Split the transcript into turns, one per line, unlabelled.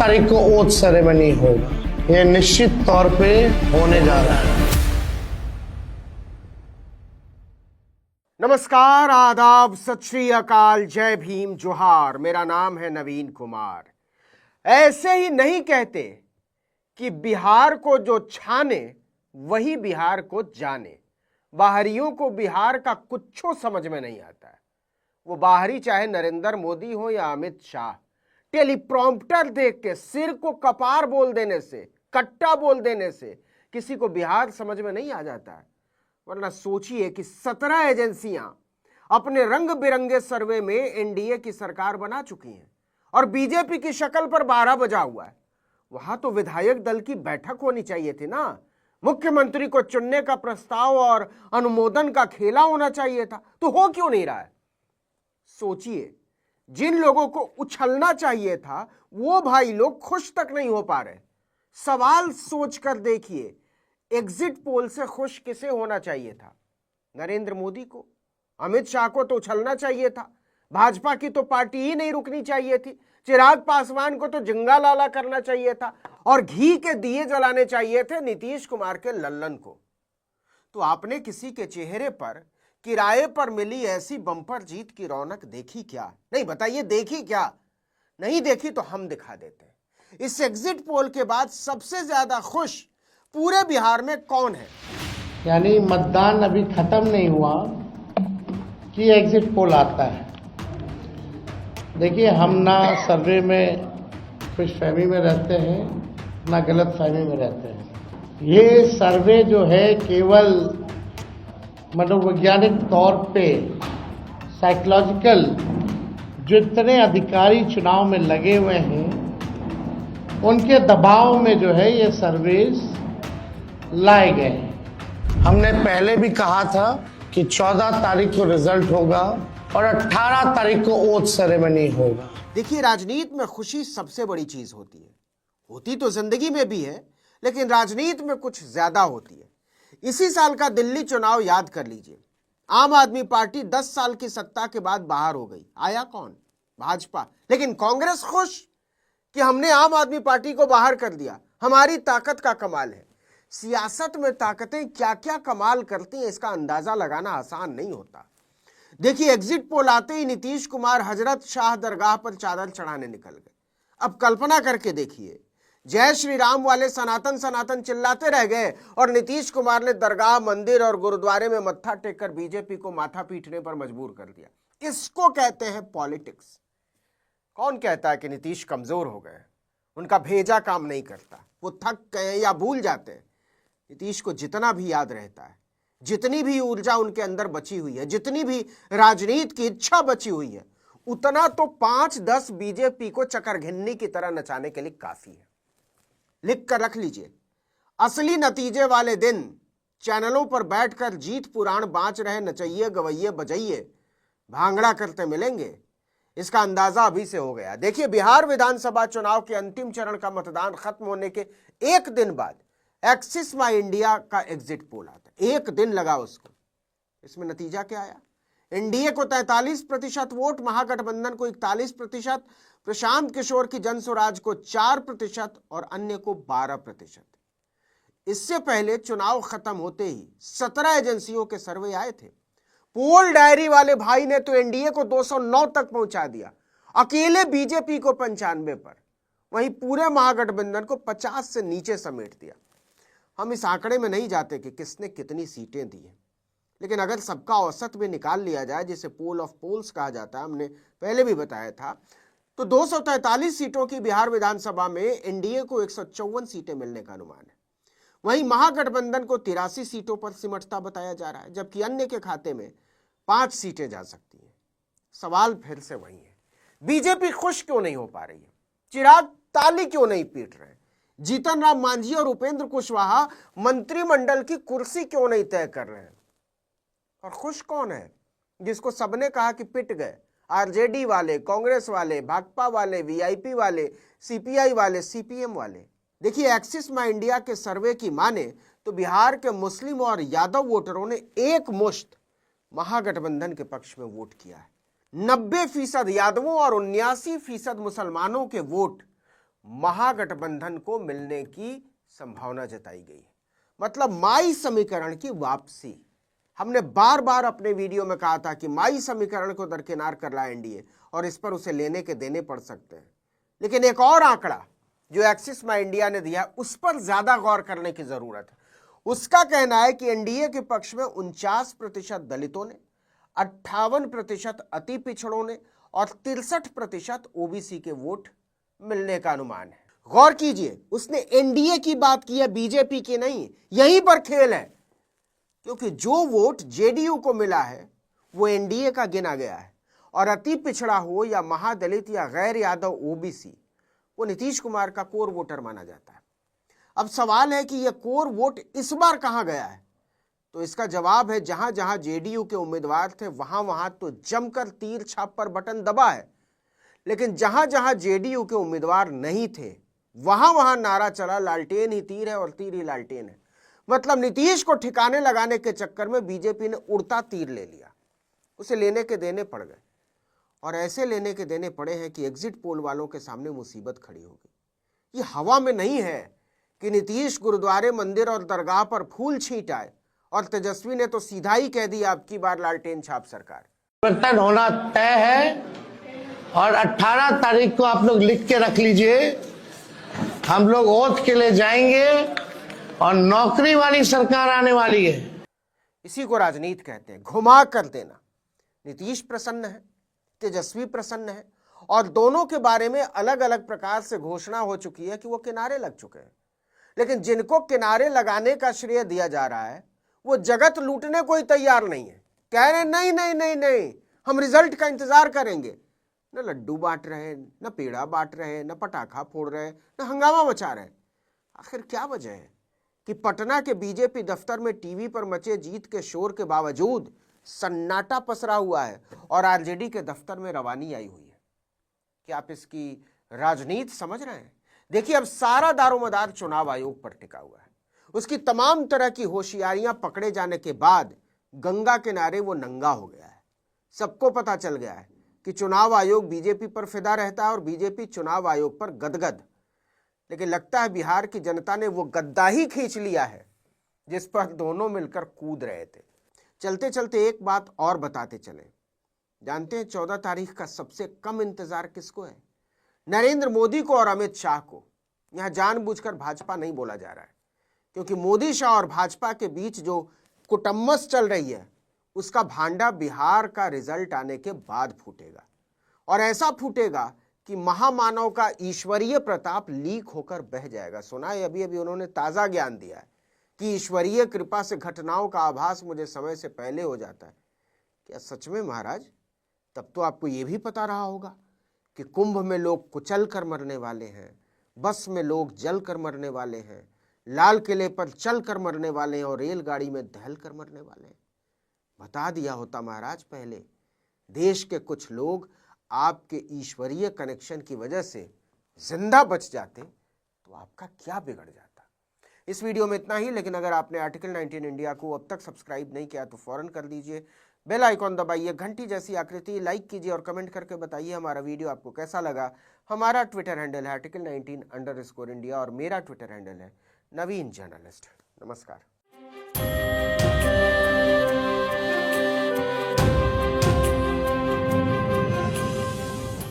तारीख को oath ceremony होगा। यह निश्चित तौर पे होने जा रहा है।
नमस्कार, आदाब, सत श्री अकाल, जय भीम, जोहार। मेरा नाम है नवीन कुमार। ऐसे ही नहीं कहते कि बिहार को जो छाने वही बिहार को जाने। बाहरियों को बिहार का कुछो समझ में नहीं आता है। वो बाहरी चाहे नरेंद्र मोदी हो या अमित शाह, टेलीप्रॉम्प्टर देख के सिर को कपार बोल देने से, कट्टा बोल देने से किसी को बिहार समझ में नहीं आ जाता है। वरना सोचिए कि 17 एजेंसियां अपने रंग बिरंगे सर्वे में एनडीए की सरकार बना चुकी हैं और बीजेपी की शक्ल पर 12 बजा हुआ है। वहां तो विधायक दल की बैठक होनी चाहिए थी ना। मुख्यमंत्री को चुनने का प्रस्ताव और अनुमोदन का खेला होना चाहिए था, तो हो क्यों नहीं रहा है? सोचिए, जिन लोगों को उछलना चाहिए था वो भाई लोग खुश तक नहीं हो पा रहे। सवाल सोचकर देखिए, एग्जिट पोल से खुश किसे होना चाहिए था? नरेंद्र मोदी को? अमित शाह को तो उछलना चाहिए था। भाजपा की तो पार्टी ही नहीं रुकनी चाहिए थी। चिराग पासवान को तो जिंगा लाला करना चाहिए था और घी के दिए जलाने चाहिए थे नीतीश कुमार के लल्लन को। तो आपने किसी के चेहरे पर किराए पर मिली ऐसी बम्पर जीत की रौनक देखी क्या? नहीं, बताइए, देखी क्या? नहीं देखी तो हम दिखा देते हैं। इस एग्जिट पोल के बाद सबसे ज्यादा खुश पूरे बिहार में कौन है?
यानी मतदान अभी खत्म नहीं हुआ कि एग्जिट पोल आता है। देखिए, हम ना सर्वे में खुशफहमी में रहते हैं ना गलत फहमी में रहते हैं। ये सर्वे जो है केवल मनोवैज्ञानिक तौर पे साइकोलॉजिकल, जितने अधिकारी चुनाव में लगे हुए हैं उनके दबाव में जो है ये सर्वेस लाए गए हैं। हमने पहले भी कहा था कि 14 तारीख को रिजल्ट होगा और 18 तारीख को ओथ सेरेमनी होगा।
देखिए, राजनीति में खुशी सबसे बड़ी चीज होती है। होती तो जिंदगी में भी है, लेकिन राजनीति में कुछ ज्यादा होती है। इसी साल का दिल्ली चुनाव याद कर लीजिए। आम आदमी पार्टी 10 साल की सत्ता के बाद बाहर हो गई। आया कौन? भाजपा। लेकिन कांग्रेस खुश कि हमने आम आदमी पार्टी को बाहर कर दिया। हमारी ताकत का कमाल है। सियासत में ताकतें क्या क्या कमाल करती हैं, इसका अंदाजा लगाना आसान नहीं होता। देखिए, एग्जिट पोल आते ही नीतीश कुमार हजरत शाह दरगाह पर चादर चढ़ाने निकल गए। अब कल्पना करके देखिए, जय श्री राम वाले सनातन सनातन चिल्लाते रह गए और नीतीश कुमार ने दरगाह, मंदिर और गुरुद्वारे में मत्था टेककर बीजेपी को माथा पीटने पर मजबूर कर दिया। इसको कहते हैं पॉलिटिक्स। कौन कहता है कि नीतीश कमजोर हो गए? उनका भेजा काम नहीं करता, वो थक गए या भूल जाते हैं। नीतीश को जितना भी याद रहता है, जितनी भी ऊर्जा उनके अंदर बची हुई है, जितनी भी राजनीति की इच्छा बची हुई है, उतना तो 5-10 बीजेपी को चकरघिन्नी की तरह नचाने के लिए काफी है। लिख कर रख लीजिए, असली नतीजे वाले दिन चैनलों पर बैठकर जीत पुराण बांच रहे नचइये गवैये बजइये भांगड़ा करते मिलेंगे। इसका अंदाजा अभी से हो गया। देखिए, बिहार विधानसभा चुनाव के अंतिम चरण का मतदान खत्म होने के एक दिन बाद एक्सिस माई इंडिया का एग्जिट पोल आता है। एक दिन लगा उसको। इसमें नतीजा क्या आया? एनडीए को 43% वोट, महागठबंधन को 41%, प्रशांत किशोर की जन स्वराज को 4% और अन्य को 12%। इससे पहले चुनाव खत्म होते ही 17 एजेंसियों के सर्वे आए थे। पोल डायरी वाले भाई ने तो एनडीए को 209 तक पहुंचा दिया, अकेले बीजेपी को 95 पर। वहीं पूरे महागठबंधन को 50 से नीचे समेट दिया। हम इस आंकड़े में नहीं जाते कि किसने कितनी सीटें दी हैं, लेकिन अगर सबका औसत भी निकाल लिया जाए, जिसे पोल ऑफ पोल्स कहा जाता है, हमने पहले भी बताया था, तो 243 सीटों की बिहार विधानसभा में एनडीए को 154 सीटें मिलने का अनुमान है। वहीं महागठबंधन को 83 सीटों पर सिमटता बताया जा रहा है, जबकि अन्य के खाते में 5 सीटें जा सकती हैं। सवाल फिर से वही है, बीजेपी खुश क्यों नहीं हो पा रही है? चिराग ताली क्यों नहीं पीट रहे? जीतन राम मांझी और उपेंद्र कुशवाहा मंत्रिमंडल की कुर्सी क्यों नहीं तय कर रहे हैं? और खुश कौन है? जिसको सबने कहा कि पिट गए, आरजेडी वाले, कांग्रेस वाले, भाकपा वाले, वीआईपी वाले, सीपीआई वाले, सीपीएम वाले। देखिए, एक्सिस माई इंडिया के सर्वे की माने तो बिहार के मुस्लिम और यादव वोटरों ने एक मुश्त महागठबंधन के पक्ष में वोट किया है। 90% यादवों और 79% मुसलमानों के वोट महागठबंधन को मिलने की संभावना जताई गई है। मतलब माई समीकरण की वापसी। हमने बार बार अपने वीडियो में कहा था कि माई समीकरण को दरकिनार कर रहा है एनडीए और इस पर उसे लेने के देने पड़ सकते हैं। लेकिन एक और आंकड़ा जो एक्सिस माई इंडिया ने दिया उस पर ज्यादा गौर करने की जरूरत है। उसका कहना है कि एनडीए के पक्ष में 49% दलितों ने, 58% अति पिछड़ों ने और 63% ओबीसी के वोट मिलने का अनुमान है। गौर कीजिए, उसने एनडीए की बात की है, बीजेपी की नहीं। यहीं पर खेल है, क्योंकि जो वोट जेडीयू को मिला है वो एनडीए का गिना गया है और अति पिछड़ा हो या महादलित या गैर यादव ओबीसी, वो नीतीश कुमार का कोर वोटर माना जाता है। अब सवाल है कि यह कोर वोट इस बार कहां गया है, तो इसका जवाब है जहां जहां जेडीयू के उम्मीदवार थे वहां वहां तो जमकर तीर छाप पर बटन दबा है। लेकिन जहां जहां जेडीयू के उम्मीदवार नहीं थे वहां वहां नारा चला लालटेन ही तीर है और तीर ही लालटेन है। मतलब नीतीश को ठिकाने लगाने के चक्कर में बीजेपी ने उड़ता तीर ले लिया, उसे लेने के देने पड़ गए और ऐसे लेने के देने पड़े हैं कि एग्जिट पोल वालों के सामने मुसीबत खड़ी हो गई। ये हवा में नहीं है कि नीतीश गुरुद्वारे, मंदिर और दरगाह पर फूल छींट आए और तेजस्वी ने तो सीधा ही कह दिया अब की बार लालटेन छाप सरकार।
परिवर्तन होना तय है और 18 तारीख को आप लोग लिख के रख लीजिए, हम लोग ओथ के लिए जाएंगे और नौकरी वाली सरकार आने वाली है।
इसी को राजनीति कहते हैं, घुमा कर देना। नीतीश प्रसन्न है, तेजस्वी प्रसन्न है और दोनों के बारे में अलग अलग प्रकार से घोषणा हो चुकी है कि वो किनारे लग चुके हैं। लेकिन जिनको किनारे लगाने का श्रेय दिया जा रहा है वो जगत लूटने को ही तैयार नहीं है। कह रहे नहीं नहीं नहीं नहीं, हम रिजल्ट का इंतजार करेंगे। न लड्डू बांट रहे, न पेड़ा बांट रहे, न पटाखा फोड़ रहे, न हंगामा मचा रहे। आखिर क्या वजह है कि पटना के बीजेपी दफ्तर में टीवी पर मचे जीत के शोर के बावजूद सन्नाटा पसरा हुआ है और आरजेडी के दफ्तर में रवानी आई हुई है? क्या आप इसकी राजनीति समझ रहे हैं? देखिए, अब सारा दारोमदार चुनाव आयोग पर टिका हुआ है। उसकी तमाम तरह की होशियारियां पकड़े जाने के बाद गंगा किनारे वो नंगा हो गया है। सबको पता चल गया है कि चुनाव आयोग बीजेपी पर फिदा रहता है और बीजेपी चुनाव आयोग पर गदगद। लेकिन लगता है बिहार की जनता ने वो गद्दा ही खींच लिया है जिस पर दोनों मिलकर कूद रहे थे। चलते चलते एक बात और बताते चले। जानते हैं 14 तारीख का सबसे कम इंतजार किसको है? नरेंद्र मोदी को और अमित शाह को। यहां जानबूझकर भाजपा नहीं बोला जा रहा है, क्योंकि मोदी शाह और भाजपा के बीच जो कुटम्मस चल रही है उसका भांडा बिहार का रिजल्ट आने के बाद फूटेगा और ऐसा फूटेगा कि महामानव का ईश्वरीय प्रताप लीक होकर बह जाएगा। सुना है अभी अभी उन्होंने ताजा ज्ञान दिया है कि ईश्वरीय कृपा से घटनाओं का आभास मुझे समय से पहले हो जाता है। क्या सच में महाराज? तब तो आपको यह भी पता रहा होगा कि कुंभ में लोग कुचल कर मरने वाले हैं, बस में लोग जल कर मरने वाले हैं, लाल किले पर चल कर मरने वाले हैं और रेलगाड़ी में दहल कर मरने वाले हैं। बता दिया होता महाराज पहले, देश के कुछ लोग आपके ईश्वरीय कनेक्शन की वजह से जिंदा बच जाते तो आपका क्या बिगड़ जाता। इस वीडियो में इतना ही, लेकिन अगर आपने आर्टिकल 19 इंडिया को अब तक सब्सक्राइब नहीं किया तो फौरन कर दीजिए। बेल आइकॉन दबाइए, घंटी जैसी आकृति, लाइक कीजिए और कमेंट करके बताइए हमारा वीडियो आपको कैसा लगा। हमारा ट्विटर हैंडल है article19_India और मेरा ट्विटर हैंडल है नवीन जर्नलिस्ट। नमस्कार।